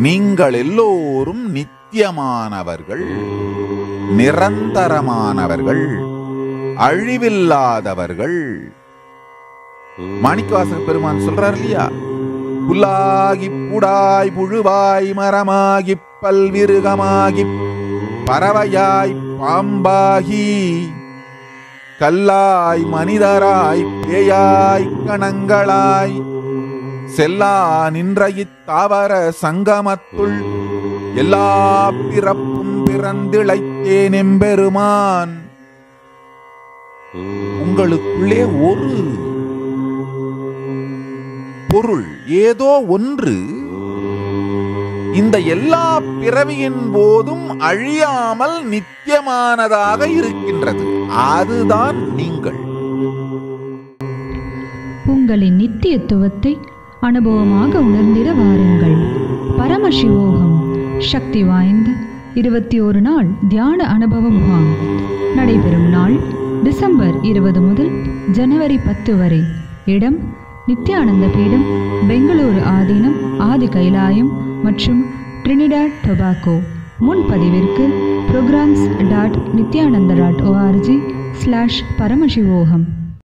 நீங்கள் எல்லோரும் நித்தியமானவர்கள், நிரந்தரமானவர்கள், அழிவில்லாதவர்கள். மாணிக்கவாசக பெருமான் சொல்றார் இல்லையா, புல்லாகி புடாய் புழுவாய் மரமாகி பல்விருகமாகி பறவையாய் பாம்பாகி கல்லாய் மனிதராய் பேயாய் கணங்களாய் செல்லா நின்ற இத்தாவர சங்கமத்துள் எல்லா பிறப்பும் பிறந்திழைத்தேன் எம்பெருமான். உங்களுக்குள்ளே ஒரு பொருள், ஏதோ ஒன்று இந்த எல்லா பிறவியின் போதும் அழியாமல் நித்தியமானதாக இருக்கின்றது. அதுதான் நீங்கள். உங்களின் நித்தியத்துவத்தை அனுபவமாக உணர்ந்திட வாருங்கள். பரமசிவோகம் சக்தி வாய்ந்த 21 நாள் தியான அனுபவ முகாம் நடைபெறும் நாள் டிசம்பர் 20 முதல் ஜனவரி 10 வரை. இடம் நித்யானந்த பீடம், பெங்களூரு ஆதீனம், ஆதி கைலாயம் மற்றும் ட்ரினிடாட் டொபாக்கோ. முன்பதிவிற்கு programs.nithyananda.org/paramashivoham